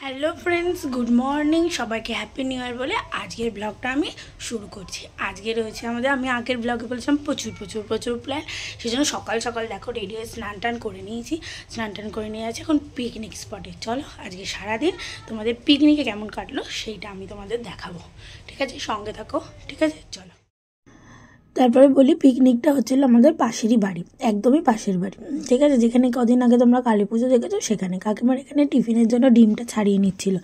Hello friends, good morning. সবাইকে happy new year বলে আজকের ব্লগটা আমি শুরু করছি। আজকে রয়েছে আমাদের, আমি আগের ব্লগে বলছিলাম প্রচুর প্ল্যান। সেই জন্য সকাল সকাল দেখো রেডি হয়ে স্নান টান করে নিয়েছি। স্নান টান করে নিয়ে আছে এখন পিকনিক স্পটে। চলো আজকে সারাদিন তোমাদের পিকনিকে কেমন কাটলো সেইটা আমি তোমাদের দেখাবো। ঠিক আছে, সঙ্গে থাকো। ঠিক আছে, চলো। তারপরে বলি, পিকনিকটা হচ্ছিলো আমাদের পাশেরই বাড়ি, একদমই পাশের বাড়ি। ঠিক আছে, যেখানে কদিন আগে তোমরা কালী পুজো দেখেছো সেখানে কাকিমার এখানে টিফিনের জন্য ডিমটা ছাড়িয়ে নিচ্ছিল।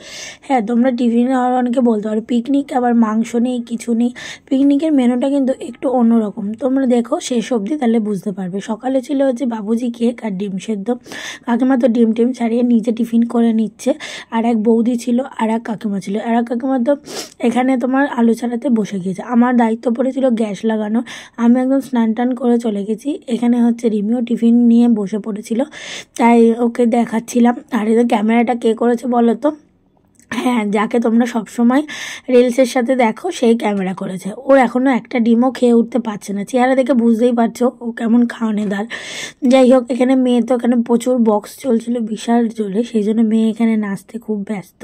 হ্যাঁ, তোমরা টিফিনে অনেকে বলতে পারো পিকনিক আবার মাংস নেই, কিছু নেই। পিকনিকের মেনুটা কিন্তু একটু অন্যরকম, তোমরা দেখো শেষ অবধি তাহলে বুঝতে পারবে। সকালে ছিল হচ্ছে বাবুজি কেক আর ডিম সেদ্ধ। কাকিমা তো ডিম টিম ছাড়িয়ে নিজে টিফিন করে নিচ্ছে। আর এক বৌদি ছিল, আর এক কাকিমা ছিল। আর এক কাকিমা তো এখানে তোমার আলু ছাড়াতে বসে গিয়েছে। আমার দায়িত্ব পড়েছিল গ্যাস লাগানো। আমি একদম স্নান টান করে চলে গেছি। এখানে হচ্ছে রিমিও টিফিন নিয়ে বসে পড়েছিল, তাই ওকে দেখাচ্ছিলাম। আর এদের ক্যামেরাটা কে করেছে বলো তো? হ্যাঁ, যাকে তোমরা সবসময় রিলসের সাথে দেখো সেই ক্যামেরা করেছে। ওর এখনও একটা ডিমও খেয়ে উঠতে পারছে না, চেহারা দেখে বুঝতেই পারছো ও কেমন খাওয়ানেদার। যাই হোক, এখানে মেয়ে তো এখানে প্রচুর বক্স চলছিল বিশাল জোরে, সেই জন্য মেয়ে এখানে নাচতে খুব ব্যস্ত।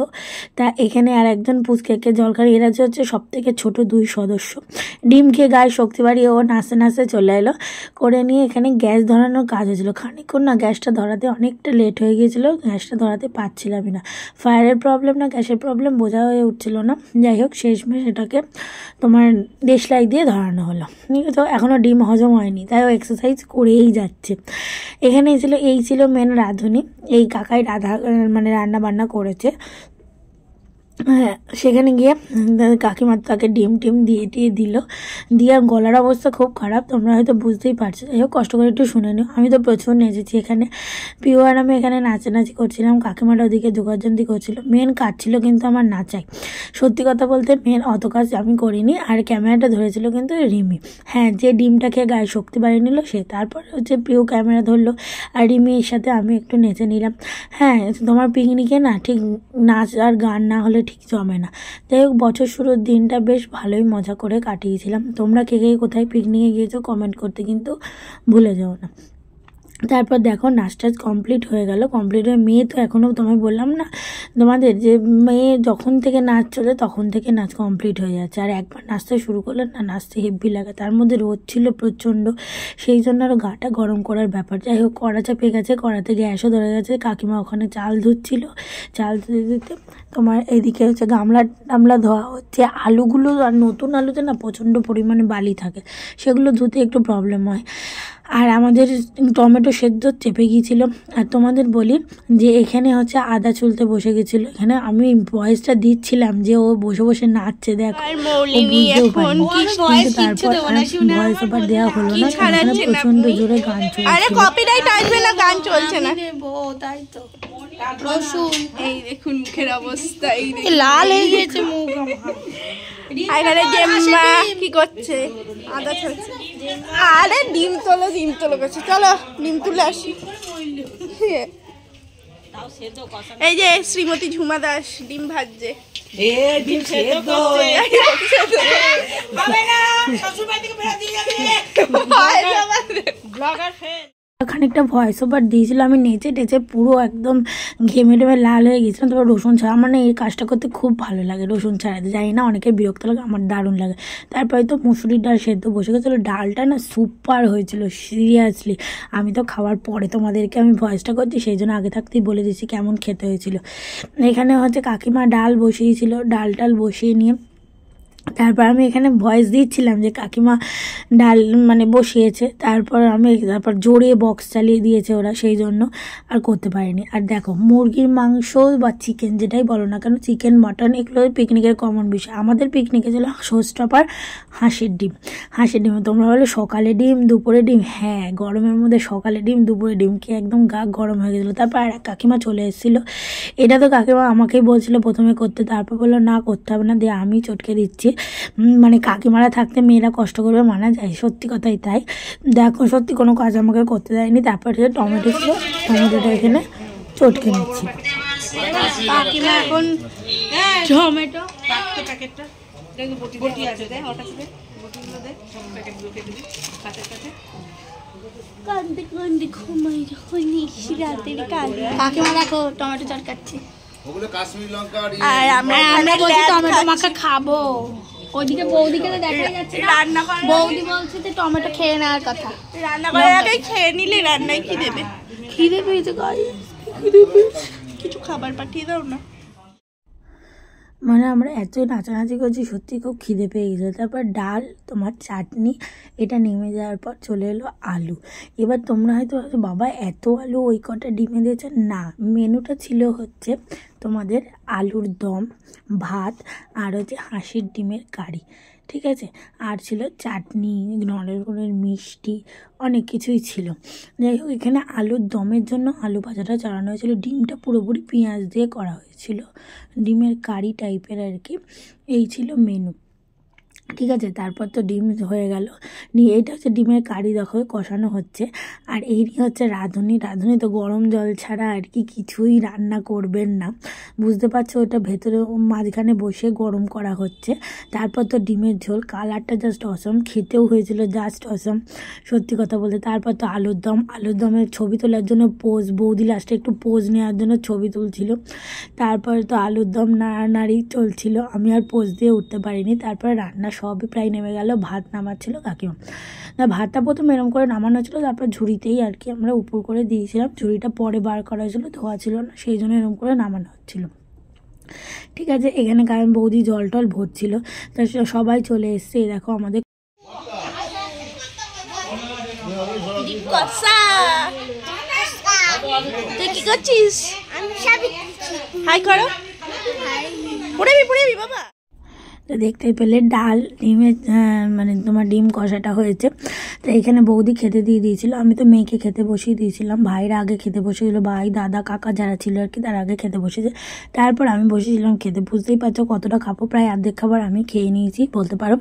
তা এখানে আর একজন পুচকেকে জলখারি, এরা হচ্ছে সব থেকে ছোটো 2 সদস্য। ডিম খেয়ে গায়ে শক্তি বাড়িয়ে ও নাচতে নাচতে চলে এলো। করে নিয়ে এখানে গ্যাস ধরানোর কাজ হয়েছিল। খানিকক্ষণ না গ্যাসটা ধরাতে অনেকটা লেট হয়ে গিয়েছিলো, গ্যাসটা ধরাতে পারছিলামই না। ফায়ারের প্রবলেম না গ্যাসের প্রবলেম বোঝা হয়ে উঠছিল না। যাই হোক, শেষমেশ এটাকে তোমার দেশলাই দিয়ে ধরানো হলো। ঠিক আছে, এখনও ডিম হজম হয়নি, তাই ও এক্সারসাইজ করেই যাচ্ছে। এখানে এই ছিল মেন রাঁধুনি। এই কাকাই রান্না বান্না করেছে। হ্যাঁ, সেখানে গিয়ে কাকিমা তাকে ডিম দিয়ে দিল। দিয়ে গলার অবস্থা খুব খারাপ, তোমরা হয়তো বুঝতেই পারছো। যাই হোক, কষ্ট করে একটু শুনে নিও। আমি তো প্রচুর নেচেছি এখানে। পিও আর আমি এখানে নাচানাচি করছিলাম, কাকিমাটা ওদিকে যোগাযোগি করছিল। মেন কাজ ছিল কিন্তু আমার নাচাই। সত্যি কথা বলতে মেন অত কাজ আমি করিনি। আর ক্যামেরাটা ধরেছিল কিন্তু রিমি। হ্যাঁ, যে ডিমটা খেয়ে গায়ে শক্তি বাড়িয়ে নিল সে। তারপরে হচ্ছে পিও ক্যামেরা ধরলো, আর রিমির সাথে আমি একটু নেচে নিলাম। হ্যাঁ, তোমার পিকনিকে না ঠিক নাচ আর গান না হলে ঠিক জমে না। যাই হোক, বছর শুরুর দিনটা বেশ ভালোই মজা করে কাটিয়েছিলাম। তোমরা কে কোথায় পিকনিকে গিয়েছো কমেন্ট করতে কিন্তু ভুলে যাও না। তারপর দেখো নাচ টাচ কমপ্লিট হয়ে গেল। কমপ্লিট হয়ে মেয়ে তো এখনও, তোমায় বললাম না তোমাদের যে মেয়ে যখন থেকে নাচ চলে তখন থেকে নাচ কমপ্লিট হয়ে যাচ্ছে। আর একবার নাচতে শুরু করলে না নাচতে হেব্বি লাগে। তার মধ্যে রোদ ছিল প্রচণ্ড, সেই জন্য আরও গাটা গরম করার ব্যাপার। যাই হোক, কড়া চাপে গেছে, কড়াতে গ্যাসও ধরে গেছে। কাকিমা ওখানে চাল ধুচ্ছিল। চাল ধুতে ধুতে তোমার এদিকে হচ্ছে গামলা ধোয়া হচ্ছে। আলুগুলো আর নতুন আলুতে না প্রচণ্ড পরিমাণে বালি থাকে, সেগুলো ধুতে একটু প্রবলেম হয়। আর আমাদের টমেটো সেদ্ধ চেপে গিয়েছিলো। আর তোমাদের বলি যে এখানে হচ্ছে আদা চুলতে বসে গেছিলো। এখানে আমি ভয়েসটা দিচ্ছিলাম যে ও বসে বসে নাচছে, দেখো তারপর ভয়েস ওভার দেওয়া হলো না, প্রচন্ড জোরে গান চলছে। আরে কপিরাইট আসবে না, গান চলছে না। তাই তো রসুন, এই দেখুন মুখের অবস্থা, এই লাল হয়ে গেছে মুখ আমার। এখানে জেম্মা কি করছে? আদা চলছে। আরে ডিম তোলো করছে। চলো ডিম তুলে আসি। এই যে শ্রীমতী ঝুমা দাস ডিম ভাজছে। খানিকটা ভয়েস ওভার দিয়েছিল, আমি নেচে টেচে পুরো একদম ঘেমে টেমে লাল হয়ে গেছিলাম। তারপর রসুন ছাড়া, আমার না এই কাজটা করতে খুব ভালো লাগে। রসুন ছাড়াতে জানি না, অনেকের বিরক্ত লাগে, আমার দারুণ লাগে। তারপরে তো মুসুরির ডাল সেদ্ধ বসে গেছিলো। ডালটা না সুপার হয়েছিল, সিরিয়াসলি। আমি তো খাওয়ার পরে তোমাদেরকে আমি ভয়েসটা করছি, সেই জন্য আগে থাকতেই বলে দিচ্ছি কেমন খেতে হয়েছিল। এখানে হচ্ছে কাকিমা ডাল বসিয়েছিল, ডাল বসিয়ে নিয়ে তারপর আমি এখানে ভয়েস দিচ্ছিলাম যে কাকিমা ডাল বসিয়েছে। তারপর জোরে বক্স চালিয়ে দিয়েছে ওরা, সেই জন্য আর করতে পারিনি। আর দেখো, মুরগির মাংস বা চিকেন যেটাই বলো না কেন, চিকেন মাটন এগুলো পিকনিকের কমন বিষয়। আমাদের পিকনিকে ছিল শোস্টপার হাঁসের ডিম। তোমরা বলো সকালে ডিম দুপুরে ডিম। হ্যাঁ, গরমের মধ্যে সকালে ডিম দুপুরে ডিম খেয়ে একদম গা গরম হয়ে গেছিলো। তারপর আর এক কাকিমা চলে এসেছিলো। এটা তো কাকিমা আমাকেই বলছিল প্রথমে করতে, তারপর বললো না করতে হবে না, দিয়ে আমি চটকে দিচ্ছি। কাকিমারা থাকতে মেয়েরা কষ্ট করবে মানা যায়, সত্যি কথাই তাই। দেখো, সত্যি কোনো কাজ আমাকে করতে দেয়নি। তারপরে টমেটো ছিল, টমেটোটা এখানে চটকে নিচ্ছি। কাকিমা এখন টমেটো প্যাকেটটা বটি আছে, দে ওটা দে, বটিগুলো দে, সব প্যাকেটগুলো কেটে দিই হাতের কাছে। কান্দে কান্দে ঘুমাই যখন রাতের কালে। কাকিমা দেখো টমেটো চটকাচ্ছে। আর আমরা বলছি টমেটো মাখা খাবো। ওইদিকে বৌদিকে তো দেখাই যাচ্ছে রান্না করে। বৌদি বলছে যে টমেটো খেয়ে নেওয়ার কথা। রান্না করে আগে খেয়ে নিলে রান্নায় কি দেবে? খিদে পেয়েছে গাইস, খিদে পেয়েছে, কিছু খাবার পাঠিয়ে দাও না। মানে আমরা এত নাচানাচি করছি, সত্যি খুব খিদে পেয়ে গেছিলো। তারপর ডাল, তোমার চাটনি, এটা নেমে যাওয়ার পর চলে এলো আলু। এবার তোমরা হয়তো বাবা এত আলু ওই কটা ডিমে দিয়েছে, না, মেনুটা ছিল হচ্ছে তোমাদের আলুর দম, ভাত, আর হচ্ছে হাঁসের ডিমের কারি, ঠিক আছে, আর ছিল চাটনি, নলের গুড়ের মিষ্টি, অনেক কিছুই ছিল। যাই হোক, এখানে আলুর দমের জন্য আলু ভাজাটা চালানো হয়েছিল, ডিমটা পুরোপুরি পেঁয়াজ দিয়ে করা হয়েছিল, ডিমের কারি টাইপের আর কি। এই ছিল মেনু, ঠিক আছে। তারপর তো ডিম হয়ে গেল, নিয়ে এইটা হচ্ছে ডিমের কারি, দেখো কষানো হচ্ছে। আর এই নিয়ে হচ্ছে রাঁধুনি। রাঁধুনি তো গরম জল ছাড়া আর কি কিছুই রান্না করবেন না, বুঝতে পারছো, ওটা ভেতরে মাঝখানে বসে গরম করা হচ্ছে। তারপর তো ডিমের ঝোল, কালারটা জাস্ট অসম, খেতেও হয়েছিল জাস্ট অসম, সত্যি কথা বলতে। তারপর তো আলুর দম, আলুর দমের ছবি তোলার জন্য পোজ, বৌদি লাস্টে একটু পোজ নেওয়ার জন্য ছবি তুলছিল। তারপর তো আলুর দম নাড়ানাড়ি চলছিল, আমি আর পোজ দিয়ে উঠতে পারিনি। তারপরে রান্না সবই প্রায় নেমে গেল, ভাত নামাচ্ছিল কাকিমা। ভাতটা প্রথম এরম করে নামানো ছিল, তারপর ঝুড়িতেই আর কি আমরা উপর করে দিয়েছিলাম, ঝুড়িটা পরে বার করা হয়েছিল, ধোয়া ছিল না, সেই জন্য এরম করে নামানো হচ্ছিল, ঠিক আছে। এখানে কারণ বৌদি জল টল ভরছিল, তা সবাই চলে এসছে। দেখো আমাদের তুই কি করছিস? হাই করো, পড়েবি বাবা। তো দেখতে পেলে ডাল, ডিমের মানে তোমার ডিম কষাটা হয়েছে। তো এখানে বৌদি খেতে দিয়ে দিয়েছিল, আমি তো মেয়েকে খেতে বসিয়ে দিয়েছিলাম, ভাইরা আগে খেতে বসেছিল, ভাই দাদা কাকা যারা ছিল আর কি তার আগে খেতে বসেছে। তারপর আমি বসেছিলাম খেতে, বুঝতেই পারছো কতটা খাবো, প্রায় অর্ধেক খাবার আমি খেয়ে নিয়েছি বলতে পারো।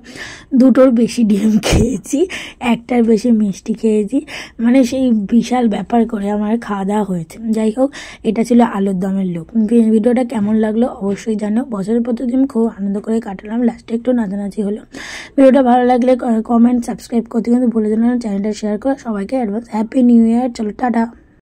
দুটোর বেশি ডিম খেয়েছি, একটার বেশি মিষ্টি খেয়েছি, মানে সেই বিশাল ব্যাপার করে আমার খাওয়া দাওয়া হয়েছে। যাই হোক, এটা ছিল আলুর দমের লুক। ভিডিওটা কেমন লাগলো অবশ্যই জানো। বছরের প্রতিদিন খুব আনন্দ করে কাটালাম, লাস্টে একটু নাচানাচি হলো। ভিডিওটা ভালো লাগলে কমেন্ট, সাবস্ক্রাইব করতে কিন্তু ভুলে যেন, চ্যানেলটা শেয়ার করে সবাইকে অ্যাডভান্স হ্যাপি নিউ ইয়ার। চলো টাটা।